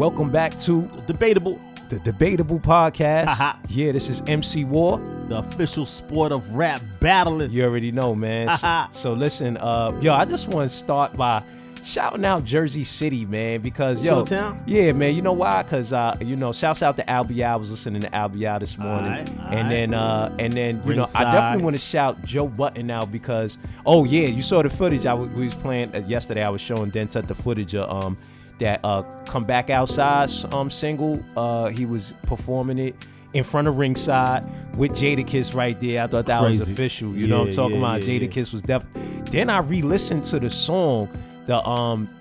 welcome back to the Debatable Podcast. Yeah, this is MC War, the official sport of rap battling. You already know, man. So listen, I just want to start by shouting out Jersey City, man, because Showtown? Yeah, man, you know why? Because shouts out to Albie. I was listening to Albie this morning, and then I definitely want to shout Joe Budden out because you saw the footage we was playing yesterday. I was showing Dentutt the footage of that Come Back Outside single. He was performing it in front of ringside with Jadakiss right there. I thought that was official. You know what I'm talking about? Jadakiss was definitely. Then I re-listened to the song.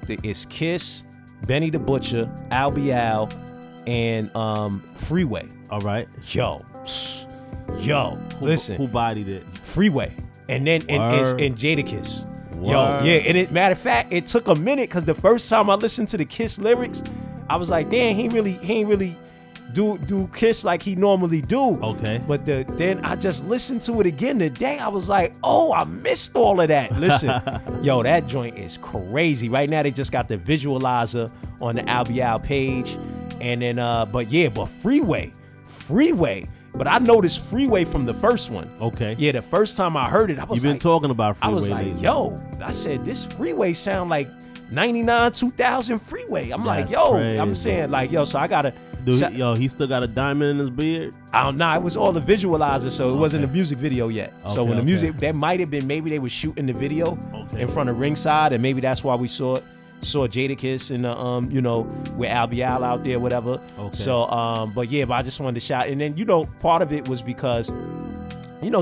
It's Kiss, Benny the Butcher, Albie Al, and Freeway. All right. Yo, listen. Who bodied it? Freeway. And then and Jadakiss. Word. Yo, yeah. And matter of fact, it took a minute because the first time I listened to the Kiss lyrics, I was like, damn, he ain't really do Kiss like he normally do. Okay. But then I just listened to it again today. I was like, oh, I missed all of that. Listen, yo, that joint is crazy. Right now they just got the visualizer on the Albie Al page. And then but Freeway. But I noticed Freeway from the first one. Okay. Yeah, the first time I heard it, I was You've been talking about Freeway. I was like, lately. I said, this Freeway sound like 99, 2000 Freeway. I'm That's like, crazy. I'm saying like, so I gotta. He still got a diamond in his beard? I don't know. It was all the visualizer, so it wasn't a music video yet. So when the music, that might have been, maybe they were shooting the video in front of ringside, and maybe that's why we saw Jadakiss and with Albie Al out there, whatever. Okay. So but I just wanted to shout, and then part of it was because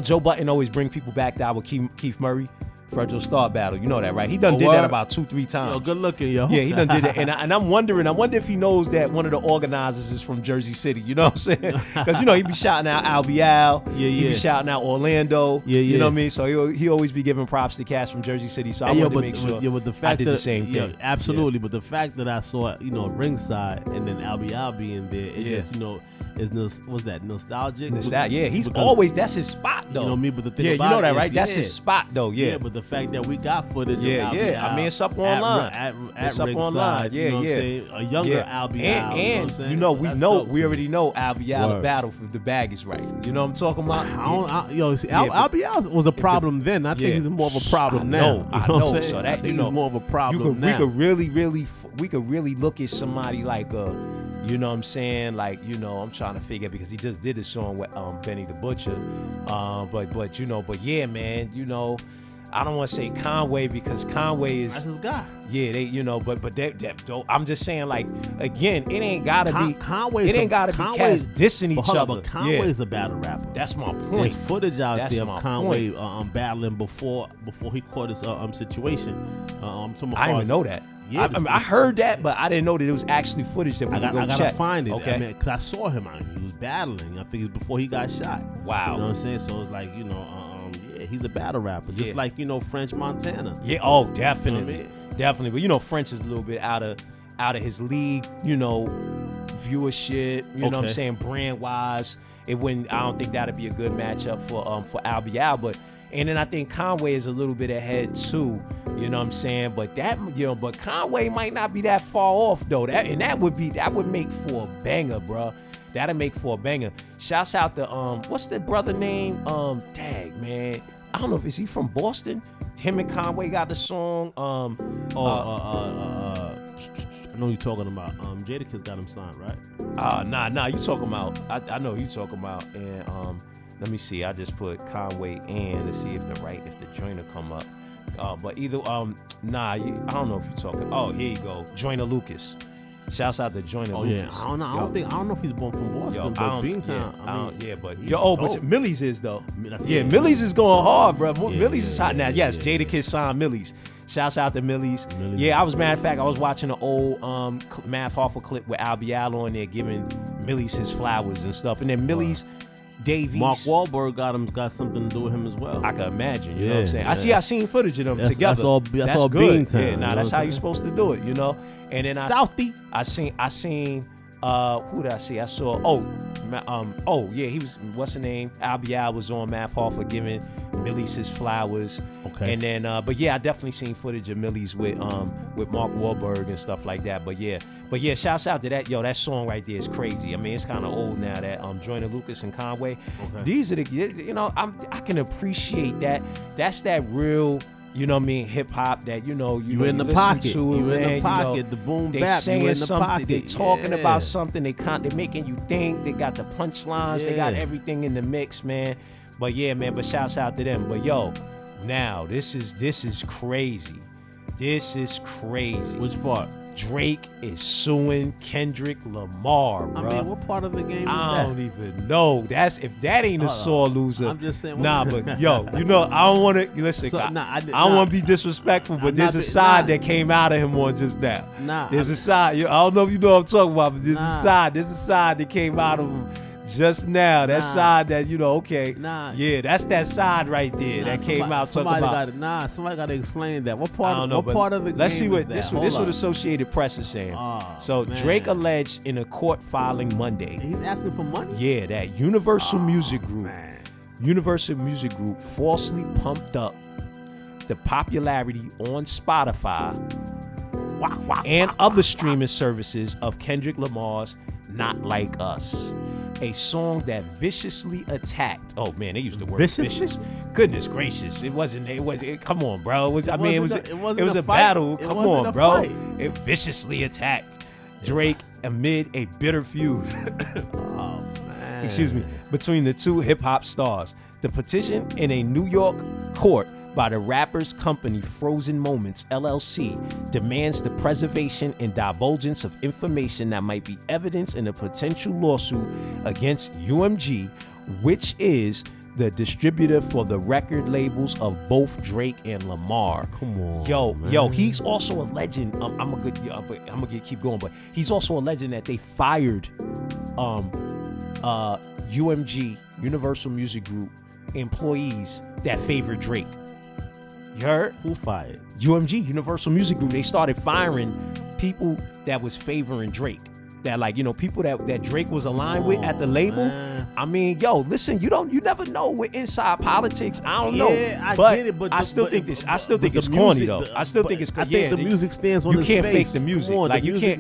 Joe Budden always bring people back to our Keith Murray Fragile Star battle. You know that, right? He done did that about 2-3 times. Yo, good looking, yo. Yeah, he done did it. And I wonder if he knows that one of the organizers is from Jersey City. You know what I'm saying? Because, he be shouting out Albie Al. He be shouting out Orlando. You know what I mean? So he always be giving props to cats from Jersey City. So I wanted to make sure but the fact I did the same thing. Absolutely. Yeah. But the fact that I saw, ringside and then Albie Al being there, it just, was that nostalgic? He's always, that's his spot, though. You know what I mean? But the thing about you know that, right? That's his spot, though. Yeah, but the fact that we got footage of Albie Al, I mean, it's up online. It's up online. Yeah, A younger Albie Al. And we already know Albie Al the battle for the bag is right. You know what I'm talking about? Albie Al was a problem then. I think he's more of a problem now. I know. So that he's more of a problem now. We could really look at somebody like you know what I'm saying? Like, I'm trying to figure, because he just did a song with Benny the Butcher. But yeah, man, I don't want to say Conway because Conway is... That's his guy. Yeah, but I'm just saying, like, again, it ain't gotta be... Conway's it ain't gotta be cats dissing each other. But Conway's a battle rapper. That's my point. There's footage out there of Conway battling before he caught his situation. I didn't even know that. Yeah, I heard that, but I didn't know that it was actually footage that we could go check. I gotta find it. Okay. Because I saw him. He was battling. I think it was before he got shot. Wow. You know what I'm saying? So it's like, he's a battle rapper, just like French Montana. Yeah, definitely, you know what I mean? Definitely. But French is a little bit out of his league. Viewership. You know what I'm saying? Brand wise, I don't think that'd be a good matchup for Albie Al. And then I think Conway is a little bit ahead too. You know what I'm saying? But but Conway might not be that far off though. That would make for a banger, bro. That'll make for a banger. Shouts out to what's the brother name? Dang, man. I don't know is he from Boston? Him and Conway got the song. I know you're talking about. Jadakiss got him signed, right? Nah. You talking about? I know you talking about. And let me see. I just put Conway in to see if the joiner come up. But either I don't know if you're talking. Oh, here you go. Joyner Lucas. Shouts out to Joyner Lucas. I don't know. I don't know if he's born from Boston, but Beantown. But Millie's is though. Millie's is going hard, bro. Millie's is hot now. Yes, Jadakiss signed Millie's. Shouts out to Millie's. Yeah, matter of fact, I was watching an old Math Hoffa clip with Albie Al on there giving Millie's his flowers and stuff. And then Millie's Davies. Mark Wahlberg got something to do with him as well. I can imagine, you know what I'm saying? I seen footage of them together. That's all good. Beantown. Yeah, that's how you're supposed to do it, And then Southie. I seen who did I see? I saw he was, what's the name? Albie Al was on Math Hoffa giving Millie's his flowers. Okay. And then, but yeah, I definitely seen footage of Millie's with Mark Wahlberg and stuff like that. But yeah, shouts out to that. Yo, that song right there is crazy. I mean, it's kind of old now. That Joyner Lucas and Conway. Okay. These are the, you know, I can appreciate that. That's that real. You know what I mean? Hip hop that you in the listen pocket. to it, You man. in the pocket. The boom They bap. saying You in the something. pocket. They talking about something. They making you think. They got the punchlines. They got everything in the mix, man. But yeah, man. But shouts out to them. But yo, now this is crazy. This is crazy. Which part? Drake is suing Kendrick Lamar, bro. I mean, what part of the game is that? I don't even know. If that ain't a sore loser. I'm just saying. Nah, but yo, you know, I don't want to listen. So, I don't want to be disrespectful, but there's a side that came out of him on just now. There's a side. I don't know if you know what I'm talking about, but there's a side. There's a side that came out of him just now. That side that okay. Yeah, that's that side right there that came out talking about. Somebody got to explain that. What part? I don't know, what part of the game? Let's see what is this what Associated Press is saying. Drake alleged in a court filing Monday. He's asking for money. Yeah, that Universal Music Group falsely pumped up the popularity on Spotify and other streaming services of Kendrick Lamar's "Not Like Us," a song that viciously attacked. Oh man, they used the word vicious. Goodness gracious, it wasn't. Come on, bro. It was a battle. Come on, bro. It viciously attacked Drake amid a bitter feud. Oh man. Excuse me, between the two hip hop stars. The petition in a New York court by the rapper's company Frozen Moments LLC demands the preservation and divulgence of information that might be evidence in a potential lawsuit against UMG, which is the distributor for the record labels of both Drake and Lamar. Come on, yo, he's also alleging. I'm gonna keep going, but he's also alleging that they fired UMG, Universal Music Group, employees that favored Drake. You heard? Who fired? UMG, Universal Music Group. They started firing people that was favoring Drake. That people that Drake was aligned with at the label. Man. I mean, yo, listen, you never know with inside politics. I don't know. I get it, but I still think it's corny though. I still think it's corny. I think the music stands on you his can't face. fake the music.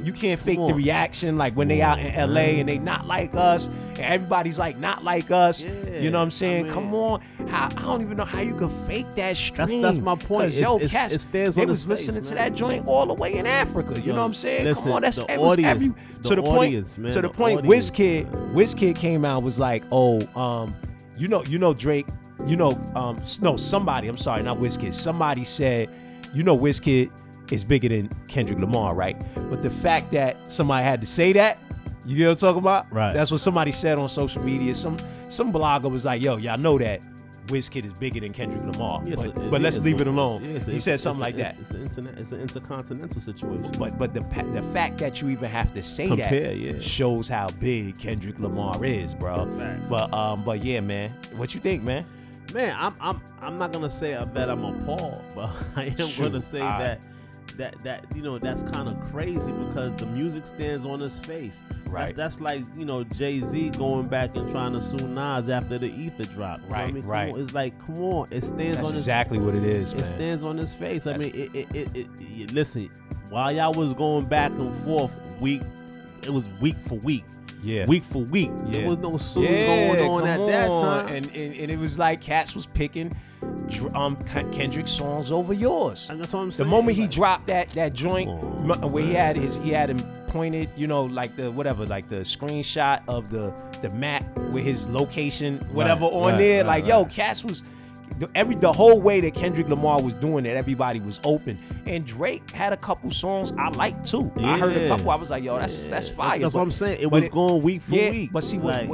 You can't fake the reaction like when they out in LA and they not like us and everybody's like not like us. Yeah, you know what I'm saying? I mean, come on. I don't even know how you could fake that stream. That's my point. Cats, it stands they on was his listening face, to man. that joint all the way in Africa. You know what I'm saying? Listen, come on, to the point WizKid came out was like, Drake, somebody, I'm sorry, not WizKid. Somebody said, WizKid is bigger than Kendrick Lamar, right? But the fact that somebody had to say that, you know what I'm talking about? Right. That's what somebody said on social media. Some blogger was like, yo, y'all know that WizKid is bigger than Kendrick Lamar, but let's leave it alone. He said something like that. It's an intercontinental situation. But the fact that you even have to say that shows how big Kendrick Lamar is, bro. Facts. But yeah, man, what you think, man? Man, I'm not gonna say that I'm appalled, but I am gonna say that that's kind of crazy because the music stands on his face. Right. That's like Jay-Z going back and trying to sue Nas after the Ether drop. Right. Right. It's like, come on, it stands That's on his. Exactly what it is. It stands on his face. I mean, listen, while y'all was going back and forth, it was week for week. Yeah. Week for week. Yeah. There was no suit going on at that time. And it was like cats was picking Kendrick's songs over yours. And that's what I'm saying. The moment he dropped that joint where he had him pointed, like the screenshot of the map with his location, there. Cats was the whole way that Kendrick Lamar was doing it, everybody was open. And Drake had a couple songs I liked too. Yeah. I heard a couple. I was like, yo, that's fire. That's what I'm saying. It was going week for week. But see, what?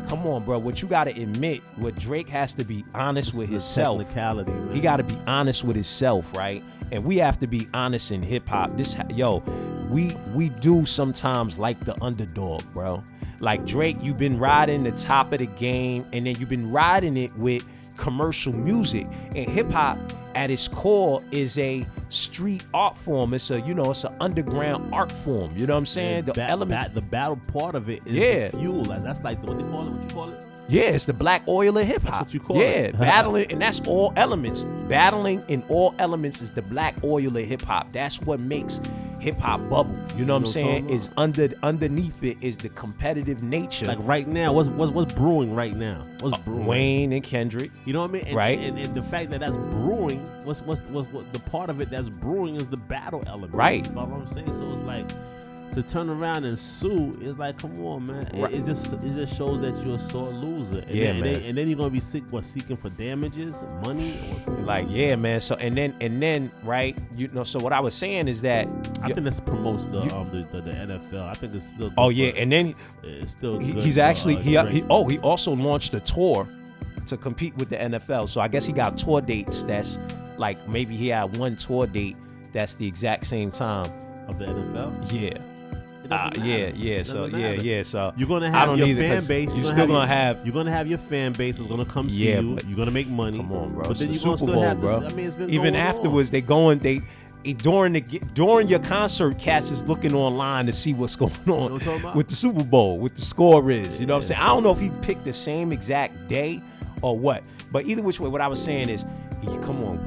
Come on, bro. What you got to admit, what Drake has to be honest with himself. Technicality, man. He got to be honest with himself, right? And we have to be honest in hip hop. We do sometimes like the underdog, bro. Like Drake, you've been riding the top of the game, and then you've been riding it with commercial music. And hip hop at its core is a street art form. It's it's an underground art form. You know what I'm saying? The battle part of it is the fuel. That's like what they call it. What you call it? Yeah, it's the black oil of hip hop. That's what you call it. Yeah, battling, and that's all elements. Battling in all elements is the black oil of hip hop. That's what makes hip hop bubble. You know what I'm saying? Is underneath it is the competitive nature. Like right now, what's brewing right now? What's brewing? Wayne and Kendrick. You know what I mean? And, right. And the fact that that's brewing, what's the part of it that's brewing is the battle element. Right. You know what I'm saying? So it's like, to turn around and sue is like, come on, man. It just shows that you're a sore loser. And then you're gonna be seeking for damages, money, like, yeah, man. So and then right, you know. So what I was saying is that I think this promotes the NFL. I think it's still. Oh yeah, and then it's still. He's actually he also launched a tour to compete with the NFL. So I guess he got tour dates that's like, maybe he had one tour date that's the exact same time of the NFL. Yeah. Yeah. So yeah. So you're gonna have your fan base. You're still gonna have. You're gonna have your fan base is gonna come see you. You're gonna make money. Come on, bro. But then it's you're the Super gonna still Bowl, have bro. This, I mean, it's been even going afterwards, on. During your concert, cats is looking online to see what's going on with the Super Bowl, what the score is. You know what I'm saying? I don't know if he picked the same exact day or what, but either which way, what I was saying is,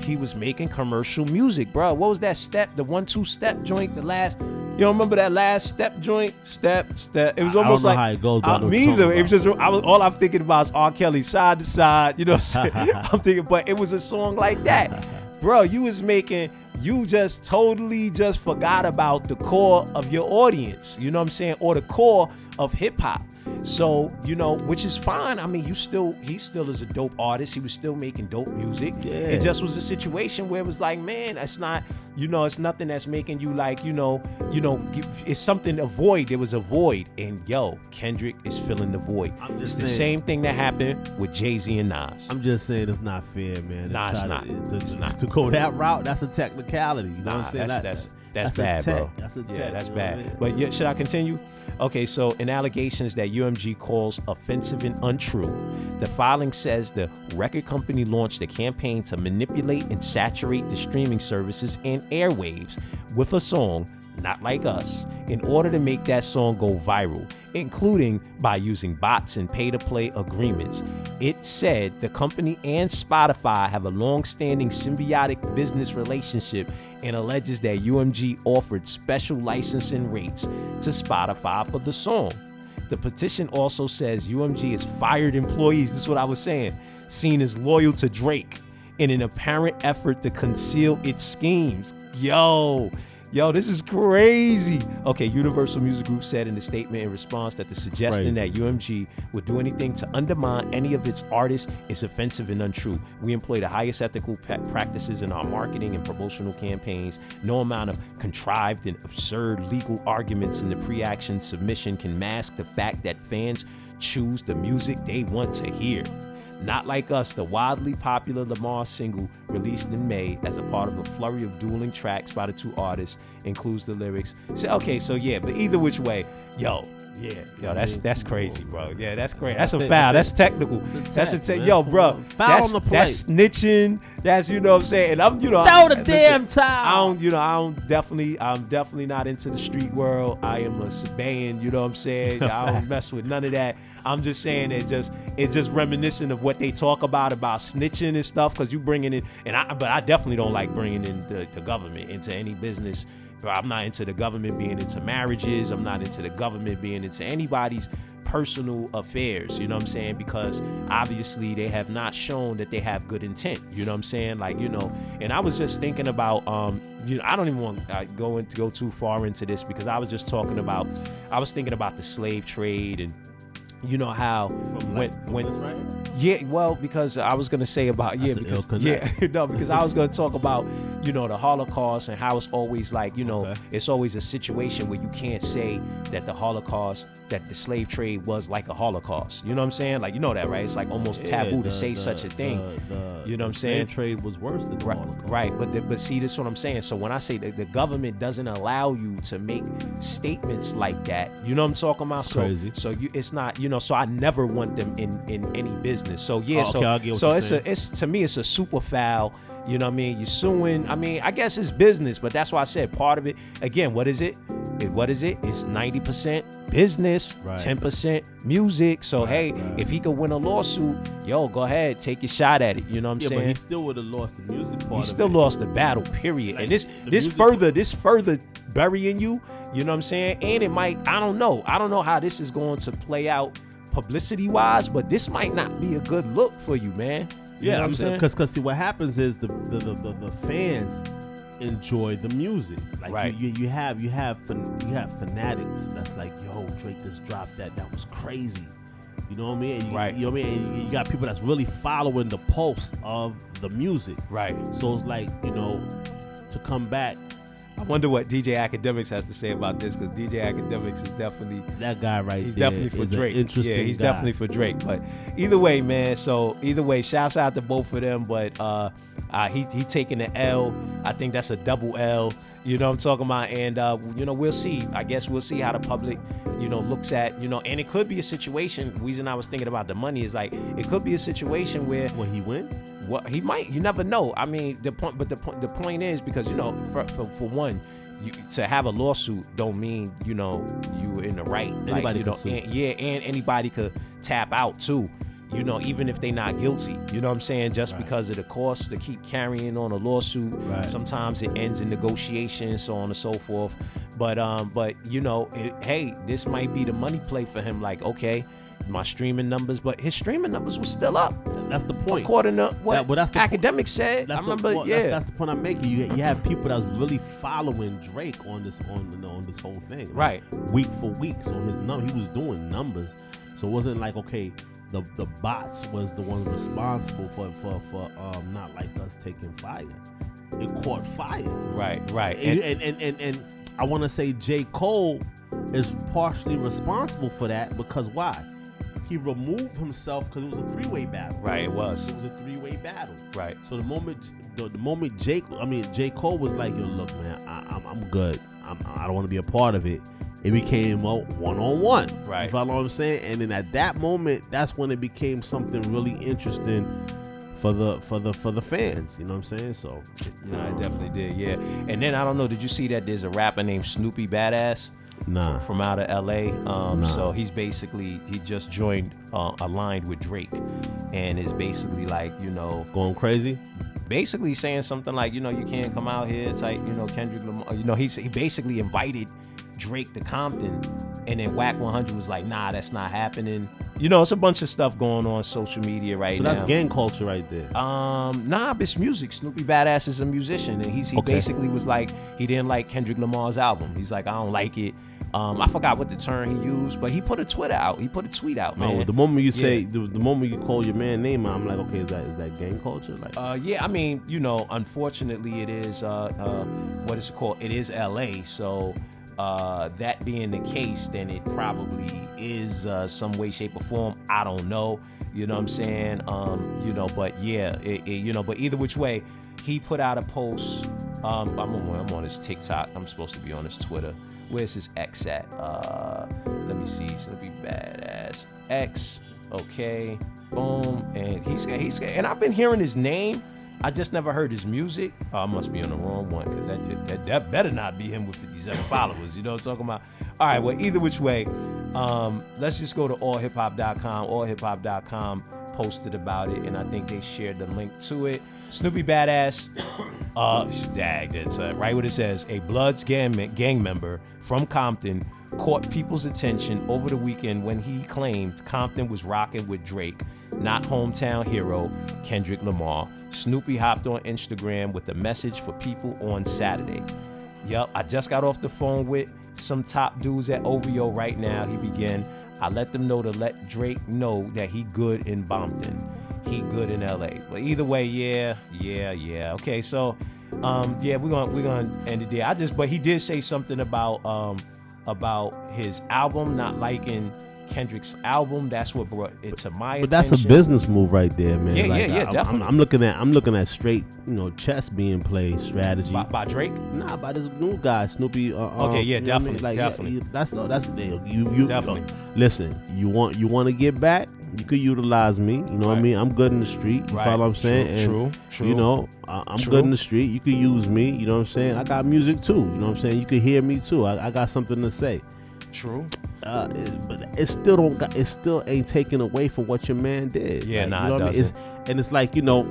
he was making commercial music, bro. What was that step? The 1-2 step joint, the last. You don't remember that last step joint? Step. It was almost like how it goes, me either. It was just all I'm thinking about is R. Kelly side to side. You know what I'm saying? I'm thinking, but it was a song like that, bro. You just totally just forgot about the core of your audience. You know what I'm saying? Or the core of hip hop. So, you know, which is fine. I mean, he still is a dope artist. He was still making dope music. Yeah. It just was a situation where it was like, man, it's not, you know, it's nothing that's making you like, you know, it's something, a void. There was a void. And Kendrick is filling the void. It's the same thing that happened with Jay-Z and Nas. I'm just saying it's not fair, man. Nah, it's not. It's not. To go that route, that's a technicality. You know what I'm saying? That's bad, bro. That's a tech. Yeah, that's bad. But yeah, should I continue? Okay, so in allegations that UMG calls offensive and untrue, the filing says the record company launched a campaign to manipulate and saturate the streaming services and airwaves with a song, Not Like Us, in order to make that song go viral, including by using bots and pay-to-play agreements. It said the company and Spotify have a long-standing symbiotic business relationship and alleges that UMG offered special licensing rates to Spotify for the song. The petition also says UMG has fired employees, this is what I was saying, seen as loyal to Drake in an apparent effort to conceal its schemes. Yo, this is crazy. Okay, Universal Music Group said in a statement in response that the suggestion that UMG would do anything to undermine any of its artists is offensive and untrue. We employ the highest ethical practices in our marketing and promotional campaigns. No amount of contrived and absurd legal arguments in the pre-action submission can mask the fact that fans choose the music they want to hear. Not Like Us, the wildly popular Lamar single released in May as a part of a flurry of dueling tracks by the two artists, includes the lyrics. But either which way, that's crazy, bro. Yeah, that's great. That's a foul. That's technical. That's bro. Foul on the plate. That's snitching. That's, you know what I'm saying. And I'm, throw the damn towel. I'm definitely not into the street world. I am a Sabaean, you know what I'm saying. I don't mess with none of that. I'm just saying it's just reminiscent of what they talk about snitching and stuff, because you bringing in, but I definitely don't like bringing in the government into any business. I'm not into the government being into marriages. I'm not into the government being into anybody's personal affairs, you know what I'm saying? Because obviously they have not shown that they have good intent, you know what I'm saying? Like, and I was just thinking about, I don't even want to go too far into this, because I was thinking about the slave trade, and you know how because I was gonna say about because I was gonna talk about the Holocaust and how it's always like it's always a situation where you can't say that the Holocaust, that the slave trade was like a Holocaust, you know what I'm saying? Like, that, right? It's like almost taboo to say such a thing. You know what I'm saying? Slave trade was worse than the Holocaust. Right, but see, this is what I'm saying. So when I say that the government doesn't allow you to make statements like that, you know what I'm talking about? It's crazy. So it's not, so I never want them in any business. So yeah, it's to me it's a super foul. You know what I mean? You're suing. I mean, I guess it's business, but that's why I said part of it. Again, what is it? what is it? It's 90% business, 10% music. So if he could win a lawsuit, yo, go ahead, take your shot at it. You know what I'm saying? But he still would have lost the music part. He still lost the battle, period. Like, and this further burying you. You know what I'm saying? And it might, I don't know how this is going to play out publicity wise, but this might not be a good look for you, man. You know what I'm saying? Because see, what happens is the fans enjoy the music. Like you have fanatics that's like, yo, Drake just dropped that was crazy. You know what I mean? And you know what I mean? And you got people that's really following the pulse of the music. Right. So it's like, you know, to come back. I wonder what DJ Academics has to say about this, because DJ Academics is definitely that guy right he's there. He's definitely for Drake. Interesting he's guy. definitely for Drake. But either way, man. So either way, shouts out to both of them. But he taking the L. I think that's a double L. You know what I'm talking about? And you know, we'll see. I guess we'll see how the public, you know, looks at, you know, and it could be a situation. The reason I was thinking about the money is like it could be a situation where he win. Well, he might. You never know. I mean, the point is, because, you know, for one, to have a lawsuit don't mean, you know, you in the right. Anybody can sue. And anybody could tap out too. You know, even if they not guilty. You know what I'm saying? Just because of the cost to keep carrying on a lawsuit. Right. Sometimes it ends in negotiations, so on and so forth. But you know, hey, this might be the money play for him. Like, okay, my streaming numbers, but his streaming numbers were still up. That's the point. According to what Academics said. That's the point I'm making. You have people that's really following Drake on this whole thing. Right. Week for week. So he was doing numbers. So it wasn't like, okay, the bots was the one responsible for Not Like Us taking fire. It caught fire. Right. And I want to say J. Cole is partially responsible for that, because why? He removed himself because it was a three-way battle. Right, it was. It was a three-way battle. Right. So the moment J. Cole was like, yo, look, man, I'm good. I don't want to be a part of it. It became a one-on-one. Right. You follow what I'm saying? And then at that moment, that's when it became something really interesting for the fans. You know what I'm saying? So, yeah, I definitely did. Yeah. And then I don't know, did you see that there's a rapper named Snoopy Badazz? Nah. From out of LA. So he just joined aligned with Drake, and is basically like, you know, going crazy. Basically saying something like, you know, you can't come out here type, you know, Kendrick Lamar. You know, he basically invited Drake to Compton, and then Whack 100 was like, nah, that's not happening. You know, it's a bunch of stuff going on social media now. So that's gang culture right there. Nah, it's music. Snoopy Badazz is a musician, and he basically was like, he didn't like Kendrick Lamar's album. He's like, I don't like it. I forgot what the term he used, but he put a tweet out, man. Oh, the moment you say, the moment you call your man name, I'm like, okay, is that gang culture? Like, yeah, I mean, you know, unfortunately, it is what is it called? It is LA, so. That being the case, then it probably is some way, shape, or form. I don't know. You know what I'm saying? You know, but yeah, you know, but either which way, he put out a post. I'm on his TikTok. I'm supposed to be on his Twitter. Where's his X at? Let me see. Snoopy Badazz X. Okay. Boom. And he's and I've been hearing his name. I just never heard his music. Oh, I must be on the wrong one, because that better not be him with 57 followers. You know what I'm talking about? All right, well, either which way, let's just go to allhiphop.com. Allhiphop.com posted about it, and I think they shared the link to it. Snoopy Badazz, that's right what it says. A Bloods gang member from Compton caught people's attention over the weekend when he claimed Compton was rocking with Drake, not hometown hero Kendrick Lamar. Snoopy hopped on Instagram with a message for people on Saturday. Yup, I just got off the phone with some top dudes at OVO right now. He began, I let them know to let Drake know that he good in Compton. He good in LA. But either way, yeah. Okay, so yeah, we're gonna end it there. But he did say something about his album, not liking Kendrick's album. That's what brought it to my attention. But that's a business move right there, man. Yeah, definitely. I'm looking at straight, you know, chess being played, strategy. By Drake? Nah, by this new guy, Snoopy. Okay, yeah, definitely, definitely. That's the deal. You definitely. Listen, you want to get back. You could utilize me. You know what I mean? I'm good in the street. You follow what I'm saying? True. You know, I'm good in the street. You could use me. You know what I'm saying? I got music too. You know what I'm saying? You could hear me too. I got something to say. True. But it still ain't taken away from what your man did. Yeah, like, nah, you know it what doesn't. I mean? And it's like, you know,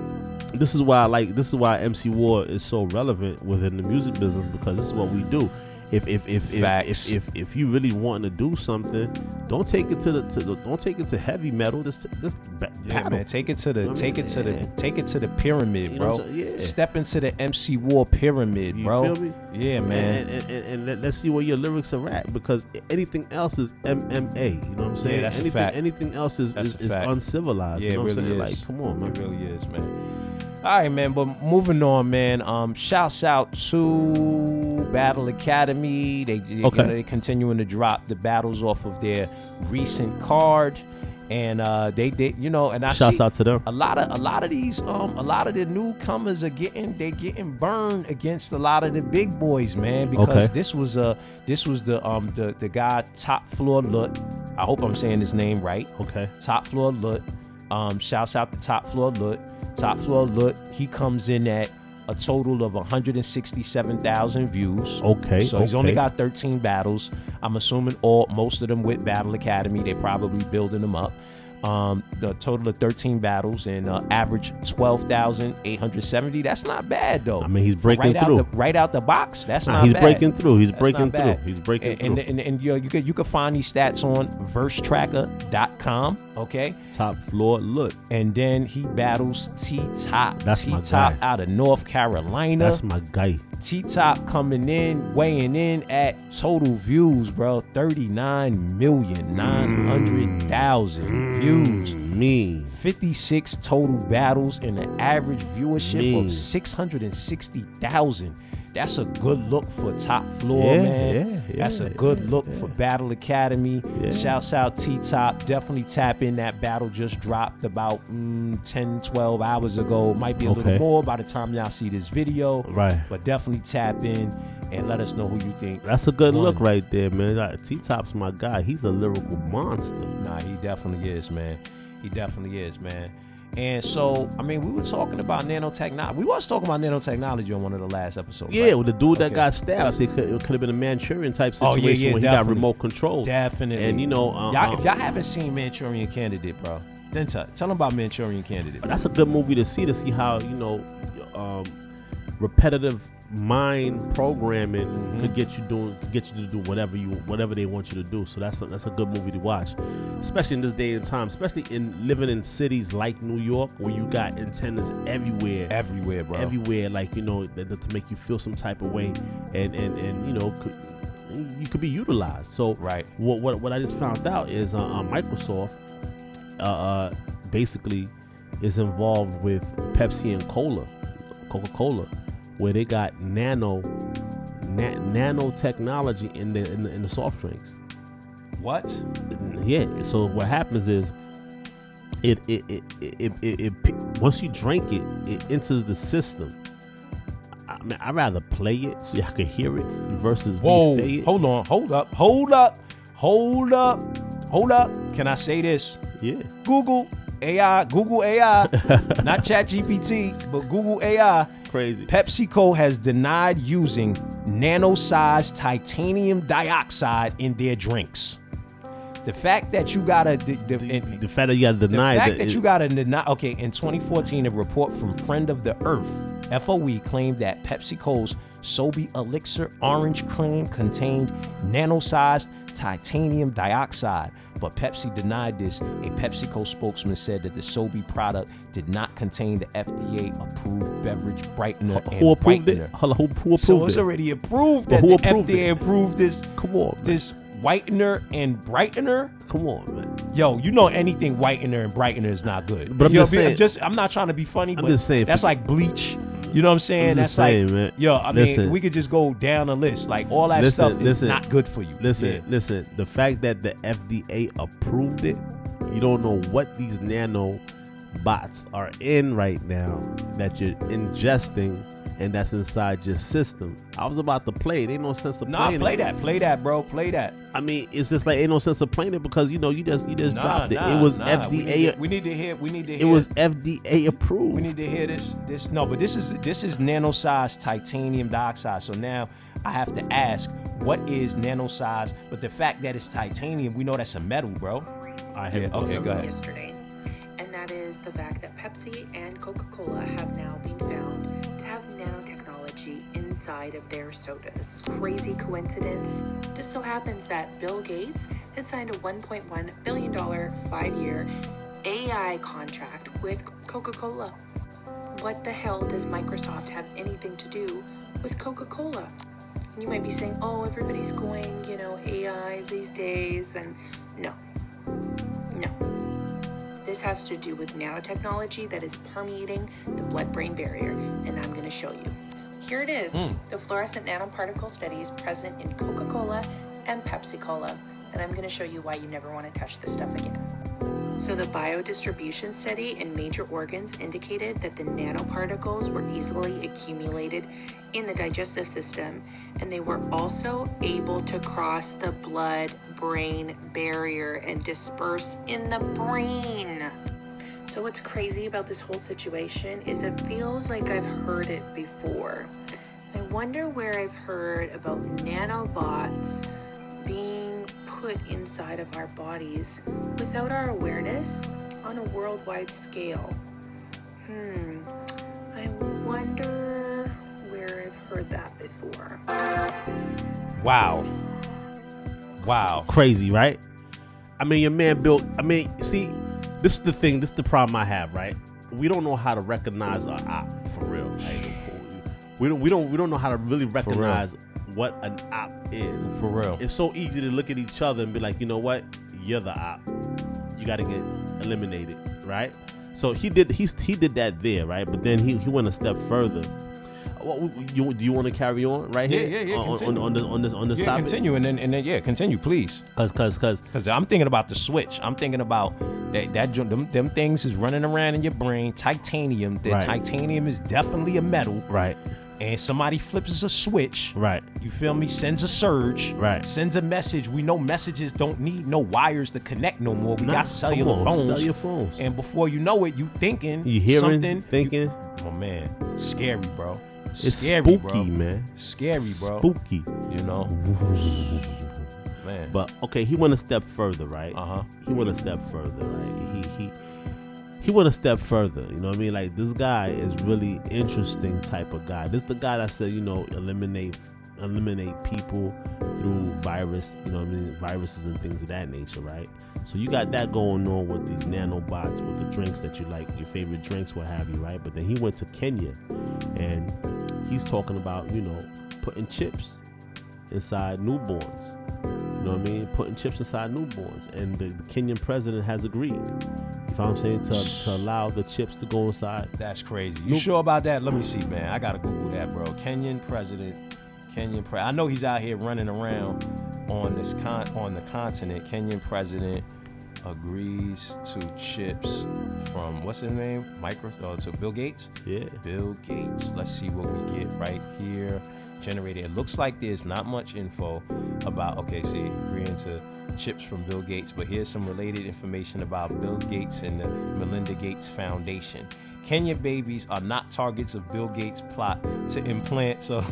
this is why MC War is so relevant within the music business, because this is what we do. If you really want to do something, don't take it to heavy metal. Just battle. Man, take it to the pyramid, bro. Yeah. Step into the MC War pyramid, bro. You feel me? Yeah, man. And let's see where your lyrics are at, because anything else is MMA. You know what I'm saying? Yeah, that's a fact. Anything else is uncivilized. Yeah, you know it really what I'm saying? is. Like, come on, man. It really is, man. All right, man, but moving on, man. Shouts out to Battle Academy. They continuing to drop the battles off of their recent card, and they you know, and I shouts out to them. A lot of these a lot of the newcomers are getting burned against a lot of the big boys, man, because this was the guy TopFloor Lut. I hope I'm saying his name right. Okay. TopFloor Lut. Shouts out to TopFloor Lut. TopFloor Lut, he comes in at a total of 167,000 views. Okay. So he's only got 13 battles. I'm assuming most of them with Battle Academy. They're probably building them up. The total of 13 battles and average 12,870. That's not bad though. I mean, he's breaking through right out the box. That's not he's bad. Breaking through. He's breaking through. He's breaking through. And you can find these stats on versetracker.com. Okay. TopFloor Lut. And then he battles T-Top. That's my T-Top guy. out of North Carolina. That's my guy. T-Top weighing in at total views, bro, 39,900,000 views. 56 total battles and an average viewership of 660,000. That's a good look for TopFloor, man. That's a good look for Battle Academy. Shouts out T-Top. Definitely tap in. That battle just dropped about 10, 12 hours ago. Might be a little more by the time y'all see this video. Right. But definitely tap in and let us know who you think. That's a good look right there, man. T-Top's my guy. He's a lyrical monster. Nah, he definitely is, man. He definitely is, man. And so, I mean, we were talking about nanotechnology. We was talking about nanotechnology on one of the last episodes. Yeah, with the dude that got stabbed. It could have been a Manchurian type situation where he got remote control. Definitely. And, you know, if y'all haven't seen Manchurian Candidate, bro, then tell them about Manchurian Candidate. That's a good movie to see how, you know, repetitive mind programming could get you to do whatever they want you to do. So that's a good movie to watch, especially in this day and time, especially in living in cities like New York where you got antennas everywhere, bro, like, you know, to make you feel some type of way, and you know, you could be utilized. So what I just found out is Microsoft basically is involved with Pepsi and Coca-Cola, where they got nano technology in the soft drinks. What? Yeah. So what happens is it once you drink it, it enters the system. I mean, I'd rather play it so y'all can hear it versus me say it. Hold up. Can I say this? Yeah. Google AI, not ChatGPT, but Google AI. Crazy. PepsiCo has denied using nano-sized titanium dioxide in their drinks. The fact that you gotta deny. Okay, in 2014, a report from Friend of the Earth (FOE) claimed that PepsiCo's Sobe Elixir orange cream contained nano-sized titanium dioxide, but Pepsi denied this. A PepsiCo spokesman said that the Sobe product did not contain the FDA-approved beverage brightener Who approved it? Who approved so it's it? already approved that the FDA approved this. Come on, man. This whitener and brightener. Come on, man. Yo, you know anything whitener and brightener is not good. But I'm not trying to be funny, but just saying, that's like bleach. You know what I'm saying? That's saying, man. Yo, I mean, we could just go down the list. Like, all that stuff is not good for you. Listen. The fact that the FDA approved it, you don't know what these nano bots are in right now that you're ingesting and that's inside your system. I was about to play it. Ain't no sense of playing play it. Play that, bro. Play that. I mean, it's just like ain't no sense of playing it because you just dropped it. It was FDA. We need to hear. It was FDA approved. We need to hear this. But this is nano-sized titanium dioxide. So now I have to ask, what is nano-sized? But the fact that it's titanium, we know that's a metal, bro. Okay, go ahead. Yesterday, and that is the fact that Pepsi and Coca-Cola have now been found to have nanotechnology inside of their sodas. Crazy coincidence. Just so happens that Bill Gates has signed a $1.1 billion 5-year AI contract with Coca-Cola. What the hell does Microsoft have anything to do with Coca-Cola? You might be saying, oh, everybody's going, AI these days, and no. This has to do with nanotechnology that is permeating the blood-brain barrier, and I'm going to show you. Here it is, the fluorescent nanoparticle studies present in Coca-Cola and Pepsi-Cola, and I'm going to show you why you never want to touch this stuff again. So the biodistribution study in major organs indicated that the nanoparticles were easily accumulated in the digestive system, and they were also able to cross the blood-brain barrier and disperse in the brain. So what's crazy about this whole situation is it feels like I've heard it before. I wonder where I've heard about nanobots being put inside of our bodies without our awareness on a worldwide scale. I wonder where I've heard that before. Wow. Crazy, right? I mean, your man built. I mean, see, this is the thing. This is the problem I have, right? We don't know how to recognize our op for real. We don't know how to really recognize what an op is. For real. It's so easy to look at each other and be like, you know what? You're the op. You got to get eliminated, right? So he did that there, right? But then he went a step further. Do you want to carry on right here? Yeah. On this topic. Continue and then continue, please. Cause I'm thinking about the switch. I'm thinking about them things is running around in your brain. Titanium. Titanium is definitely a metal. Right. And somebody flips a switch. Right. You feel me? Sends a surge. Right. Sends a message. We know messages don't need no wires to connect no more. We got cellular phones. And before you know it, you thinking you hearing something. Thinking. Oh man, scary, bro. It's scary, spooky, bro. Man. Scary, bro. Spooky. You know? Man. But okay, he went a step further, right? He went a step further, right? He went a step further, you know what I mean? Like, this guy is really interesting type of guy. This is the guy that said, eliminate people through virus, you know what I mean? Viruses and things of that nature, right? So you got that going on with these nanobots, with the drinks that you like, your favorite drinks, what have you, right? But then he went to Kenya, and he's talking about, putting chips inside newborns. You know what I mean? Putting chips inside newborns. And the Kenyan president has agreed. You know what I'm saying? To allow the chips to go inside. That's crazy. You sure about that? Let me see, man. I gotta Google that, bro. Kenyan president. I know he's out here running around on the continent. Kenyan president agrees to chips from what's his name? To Bill Gates? Yeah. Bill Gates. Let's see what we get right here. Generated. It looks like there's not much info about agreeing to chips from Bill Gates, but here's some related information about Bill Gates and the Melinda Gates Foundation. Kenyan babies are not targets of Bill Gates' plot to implant. So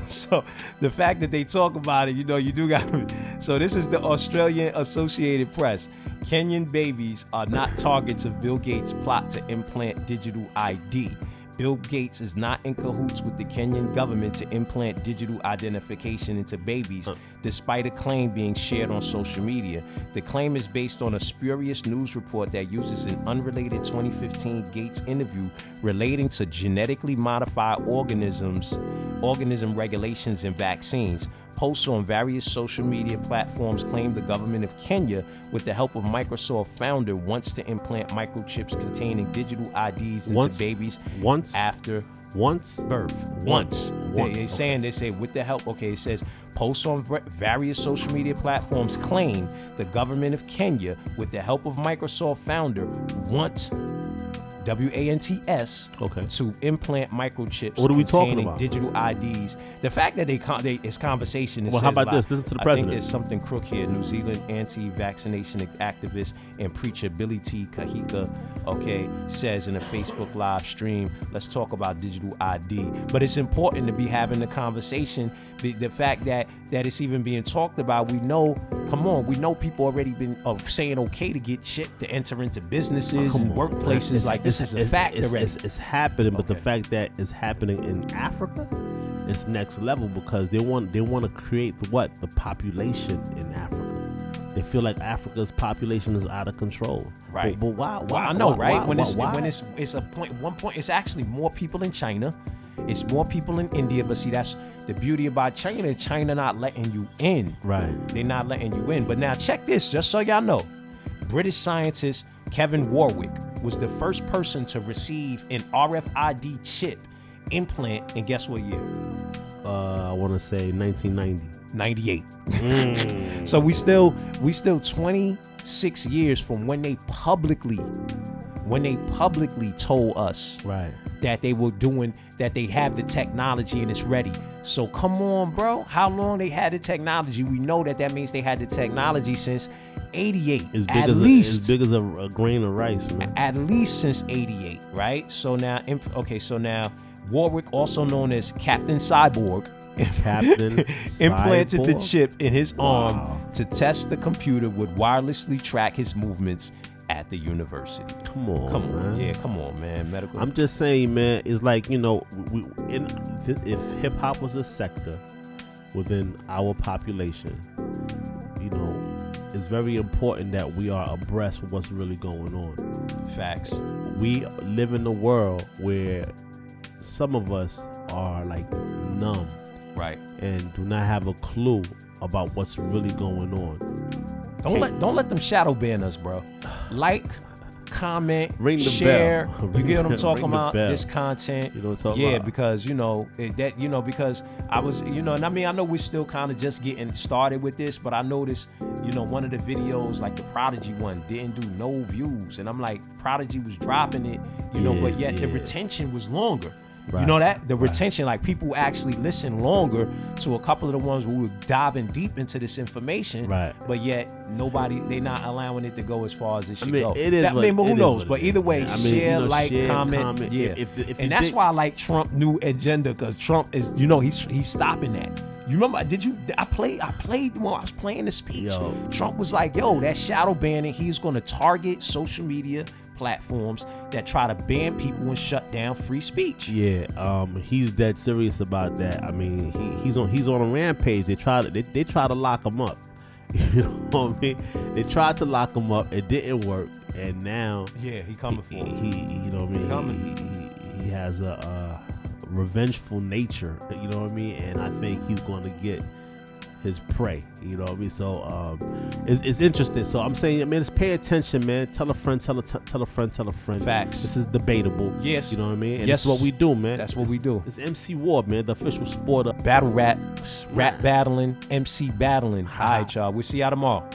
the fact that they talk about it, you do got to. So this is the Australian Associated Press. Kenyan babies are not targets of Bill Gates' plot to implant digital ID. Bill Gates is not in cahoots with the Kenyan government to implant digital identification into babies, despite a claim being shared on social media. The claim is based on a spurious news report that uses an unrelated 2015 Gates interview relating to genetically modified organism regulations and vaccines. Posts on various social media platforms claim the government of Kenya, with the help of Microsoft founder, wants to implant microchips containing digital IDs into babies after birth. Once. They say with the help. It says posts on various social media platforms claim the government of Kenya, with the help of Microsoft founder, WANTS, Okay. to implant microchips What are we talking containing about? digital IDs. The fact that it's conversation. It Well, says how about a lot. this? Listen to the I president. think there's something crook here. New Zealand anti-vaccination activist and preacher Billy T. Kahika, okay, says in a Facebook live stream, let's talk about digital ID. But it's important to be having the conversation. The fact that it's even being talked about, we know people already been saying okay to get shit to enter into businesses and workplaces. This is a fact already. It's happening, but the fact that it's happening in Africa, it's next level because they want to create the population in Africa. They feel like Africa's population is out of control. Right. But why? I know, right? When it's one point, it's actually more people in China. It's more people in India, but see, that's the beauty about China. China not letting you in. Right. They're not letting you in. But now check this, just so y'all know. British scientist Kevin Warwick was the first person to receive an RFID chip implant, and guess what year? I want to say 1990. 98. So we still 26 years from when they publicly told us Right. that they were doing, that they have the technology and it's ready. So come on, bro. How long they had the technology? We know that means they had the technology since 88. As big as a grain of rice, man. At least since 88, right? So now, Warwick, also known as Captain Cyborg, implanted the chip in his arm to test the computer would wirelessly track his movements at the university. Come on, man. Come on, man. Medical. I'm just saying, man, it's like, if hip hop was a sector within our population, it's very important that we are abreast with what's really going on. Facts. We live in a world where some of us are like numb, right, and do not have a clue about what's really going on. Don't let them shadow ban us, bro. Like, comment, ring the share. bell. You get what I'm talking about? This content. You know what I'm talking about? Because because I was, and I mean, I know we're still kind of just getting started with this, but I noticed, one of the videos, like the Prodigy one, didn't do no views, and I'm like, Prodigy was dropping it, but yet the retention was longer. Right. You know that? The retention, like people actually listen longer to a couple of the ones where we were diving deep into this information. Right. But yet they're not allowing it to go as far as it should go. It is. But who knows? But either way, share, comment. Yeah. And that's why I like Trump's new agenda, because Trump is, he's stopping that. You remember? I played when I was playing the speech. Yo. Trump was like, that shadow banning, he's going to target social media platforms that try to ban people and shut down free speech. Yeah, he's dead serious about that. I mean, he's on a rampage. They try to lock him up. You know what I mean? They tried to lock him up. It didn't work, and now he coming for him. You know what I mean? He has a revengeful nature. You know what I mean? And I think he's going to get his prey, you know what I mean? So it's interesting. So I'm saying, man, just pay attention, man. Tell a friend, tell a friend, tell a friend. Facts. This is debatable. Yes. You know what I mean? And yes. That's what we do, man. That's what we do. It's MC War, man, the official sport of battle rap battling, MC battling. All right, y'all. We'll see y'all tomorrow.